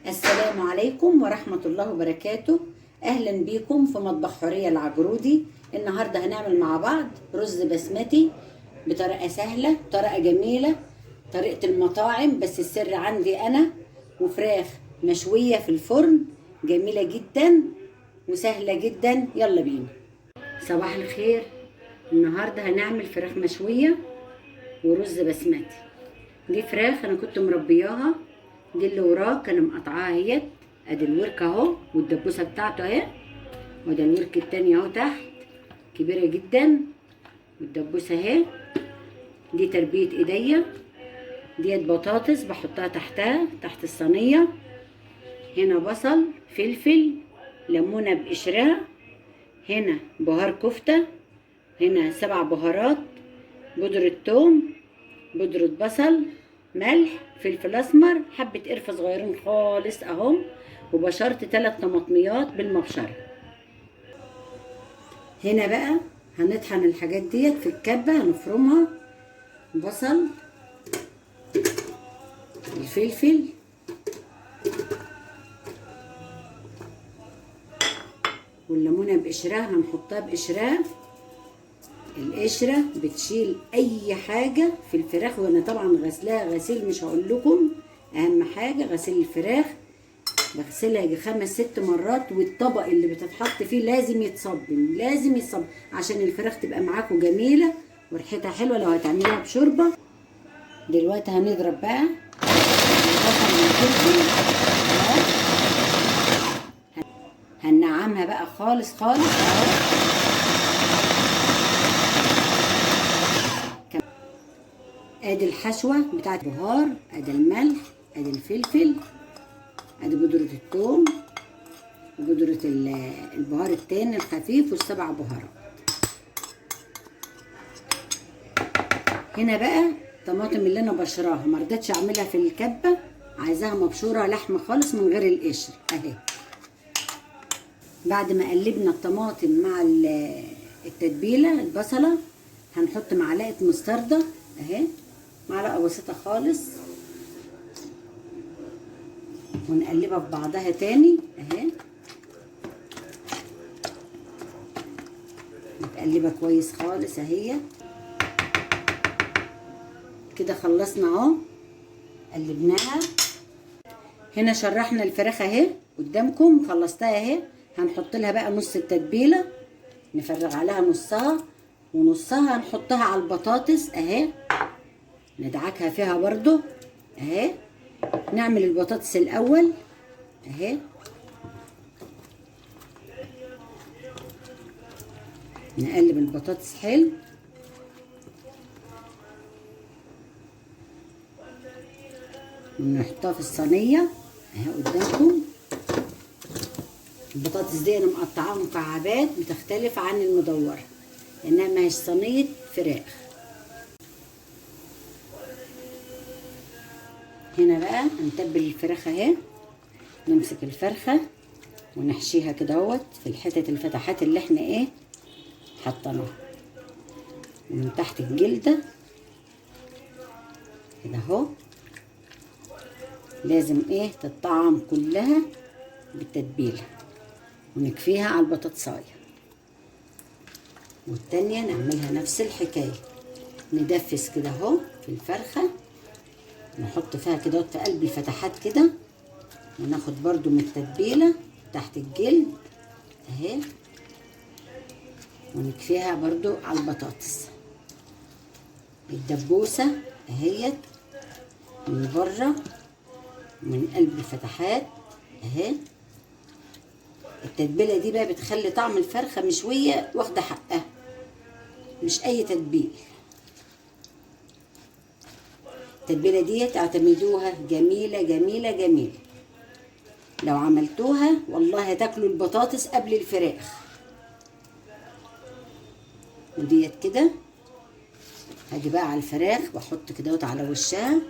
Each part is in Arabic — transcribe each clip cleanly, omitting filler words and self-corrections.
السلام عليكم ورحمة الله وبركاته. أهلا بيكم في مطبخ حورية العجرودي. النهاردة هنعمل مع بعض رز بسمتي بطريقة سهلة، طريقة جميلة، طريقة المطاعم بس السر عندي أنا، وفراخ مشوية في الفرن جميلة جدا وسهلة جدا. يلا بينا. صباح الخير. النهاردة هنعمل فراخ مشوية ورز بسمتي. دي فراخ انا كنت مربياها، دي اللي وراك انا مقطعاها اهيت. ادي الورك اهو والدبوسه بتاعته اهي، وده الورك التاني اهو تحت كبيره جدا والدبوسه اهي. دي تربيه ايديا، ديت بطاطس بحطها تحتها تحت الصينيه. هنا بصل، فلفل، ليمونه بقشرها، هنا بهار كفته، هنا 7 بهارات، بودره ثوم، بودرة بصل، ملح، فلفل اسمر، حبة قرفة صغيرين خالص اهم، وبشرت 3 طماطميات بالمبشرة. هنا بقى هنطحن الحاجات ديت في الكبة، هنفرمها. بصل، الفلفل، والليمونة بقشرها هنحطها بقشرها. القشرة بتشيل اي حاجة في الفراخ، وانا طبعا غسلاها غسيل مش هقول لكم. اهم حاجة غسيل الفراخ، بغسلها يجي 5 6 مرات، والطبق اللي بتتحط فيه لازم يتصبن، لازم يتصبن عشان الفراخ تبقى معاكم جميله وريحتها حلوه لو هتعمليها بشوربه. دلوقتي هنضرب بقى البصل والفلفل، هننعمها بقى خالص خالص اهو. ادي الحشوه بتاعت البهار، ادي الملح، ادي الفلفل، ادي بودره الثوم، وبودره البهار التاني الخفيف، وال7 بهارات. هنا بقى الطماطم اللي انا بشراها ما رضيتش اعملها في الكبه، عايزاها مبشوره لحمه خالص من غير القشر اهي. بعد ما قلبنا الطماطم مع التتبيله البصله، هنحط معلقه مستردة اهي، معلقه بسيطه خالص، ونقلبها في بعضها تاني اهي. نقلبها كويس خالص اهي. كده خلصنا اهو، قلبناها. هنا شرحنا الفراخ اهي قدامكم، خلصتها اهي. هنحط لها بقى نص التتبيله، نفرغ عليها نصها، ونصها هنحطها على البطاطس اهي، ندعكها فيها برضو اهي. نعمل البطاطس الاول اهي، نقلب البطاطس حلو، ونحطها في الصينيه اهي قدامكم. البطاطس دي انا مقطعاها مكعبات، بتختلف عن المدوره لانها ما هيش صينيه فراخ. هنا بقى هنتبل الفراخ اهي، نمسك الفرخه ونحشيها كده اهوت في الحتت الفتحات اللي احنا ايه حطيناها، ومن تحت الجلده كده اهو. لازم ايه تتطعم كلها بالتتبيله، ونكفيها على البطاطسايه. والتانيه نعملها نفس الحكايه، ندفس كده اهو في الفرخه، نحط فيها كده في قلب الفتحات كده، وناخد برضو من التتبيله تحت الجلد اهي، ونكفيها برضو على البطاطس. الدبوسه اهيت من بره من قلب الفتحات اهي. التتبيله دي بقى بتخلي طعم الفرخه مشويه واخده حقها، مش اي تتبيل. التتبيله دي اعتمدوها، جميله جميله جميله. لو عملتوها والله هتاكلوا البطاطس قبل الفراخ. وديت كده هاجي بقى على الفراخ واحط كده على وشها.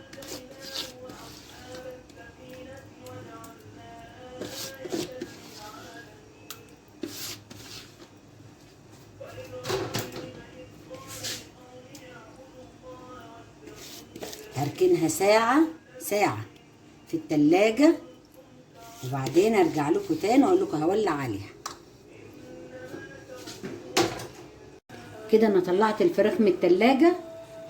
هركنها ساعة في التلاجة وبعدين ارجع لكم تاني واقول لكم هولع عليها. كده انا طلعت الفراخ من التلاجة،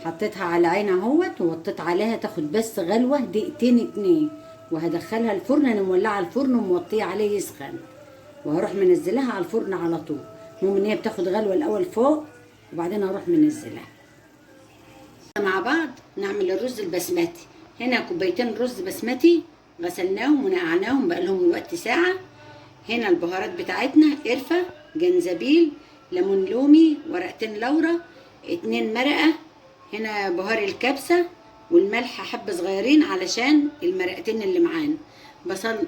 حطيتها على عين اهوت ووطيت عليها تاخد بس غلوه دقيقتين 2، وهدخلها الفرن. انا مولعه الفرن وموطيه عليه يسخن، وهروح منزلها على الفرن على طول. المهم ان هي بتاخد غلوه الاول فوق وبعدين هروح منزلها. مع بعض نعمل الرز البسمتي. هنا كوبايتين رز بسمتي غسلناهم ونقعناهم بقالهم الوقت ساعه. هنا البهارات بتاعتنا: قرفه، جنزبيل، ليمون لومي، ورقتين لورا، 2 مرقه. هنا بهار الكبسه والملح حبه صغيرين علشان المرقتين اللي معانا.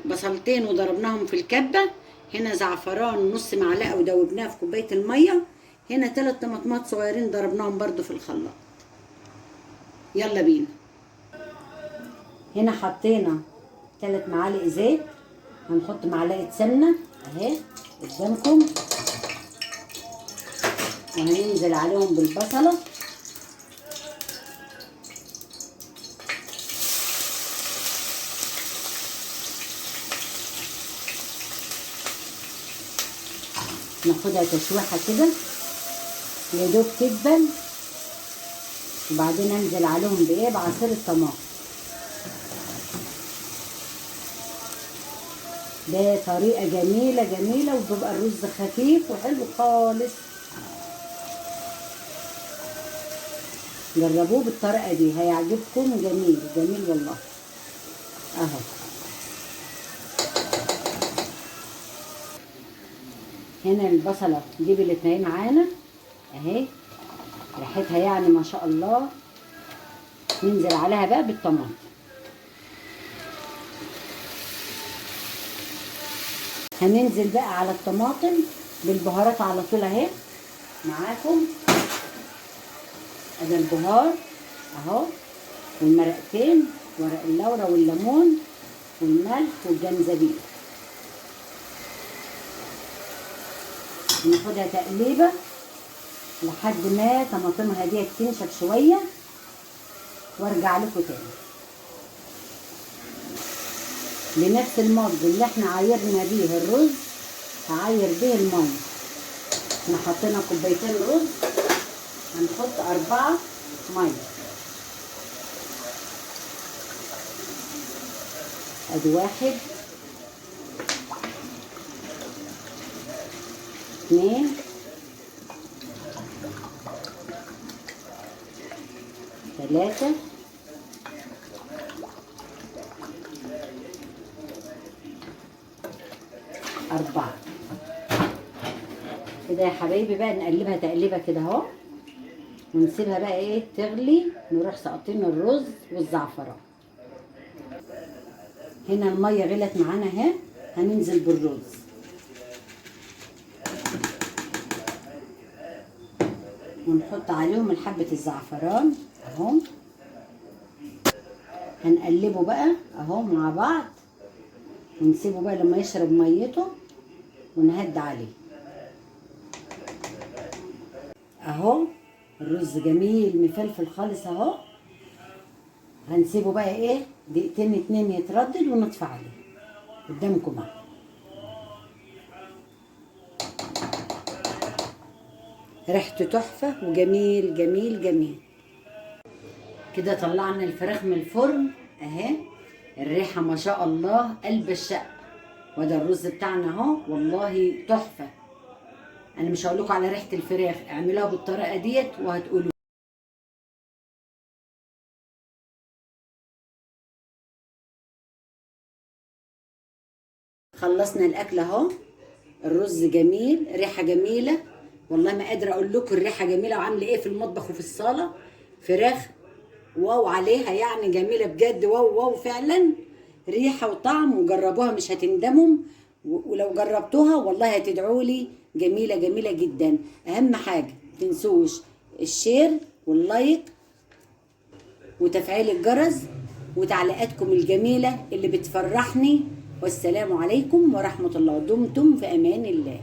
بصلتين وضربناهم في الكبه. هنا زعفران نص معلقه ودوبناها في كوبايه الميه. هنا 3 طماطمات صغيرين ضربناهم برضو في الخلاط. يلا بينا. هنا حطينا 3 معالق زيت، هنحط معلقه سمنه اهي قدامكم، وهننزل عليهم بالبصله. ناخدها تشويحه كده يا دوب تدبل، وبعدين انزل عليهم بايه؟ بعصير الطماطم. ده طريقه جميله جميله، وبيبقى الرز خفيف وحلو خالص. جربوه بالطريقه دي هيعجبكم، جميل جميل والله. اهو هنا البصله دبلت اهي معانا اهي، ريحتها يعني ما شاء الله. ننزل عليها بقى بالطماطم. هننزل بقى على الطماطم بالبهارات على طول اهي معاكم. ادي البهار اهو، والمرقتين، ورق اللورا والليمون والملح والجنزبيل. ناخدها تقليبه لحد ما طماطمها دي تنشف شويه، وارجع لكم تاني. بنفس المض اللي احنا عايرنا بيه الرز هعاير بيه الميه. احنا حطينا كوبايتين رز، هنحط 4 ميه. ادي 1 2 3 4 كده يا حبايبي. بقى نقلبها تقليبه كده اهو، ونسيبها بقى ايه تغلي. نروح ساقطين الرز والزعفران. هنا الميه غلت معانا اهي، هننزل بالرز. ونحط عليهم حبه الزعفران اهو، هنقلبه بقى اهو مع بعض، ونسيبه بقى لما يشرب ميته ونهد عليه اهو. الرز جميل مفلفل خالص اهو. هنسيبه بقى ايه دقيقتين 2 يتردد ونطفي عليه قدامكم اهو. ريحته تحفه وجميل جميل جميل. كده طلعنا الفراخ من الفرن اهي، الريحه ما شاء الله قلب الشقه. وده الرز بتاعنا اهو والله تحفه. انا مش هقول لكم على ريحه الفراخ، اعملوها بالطريقه ديت وهتقولوا. خلصنا الاكل اهو. الرز جميل، ريحه جميله والله، ما قادره اقول لكم الريحه جميله وعامله ايه في المطبخ وفي الصاله. فراخ واو عليها يعني، جميله بجد، واو واو فعلا، ريحه وطعم. وجربوها مش هتندموا، ولو جربتوها والله هتدعوا لي. جميله جميله جدا. اهم حاجه متنسوش الشير واللايك وتفعيل الجرس وتعليقاتكم الجميله اللي بتفرحني. والسلام عليكم ورحمه الله. دمتم في امان الله.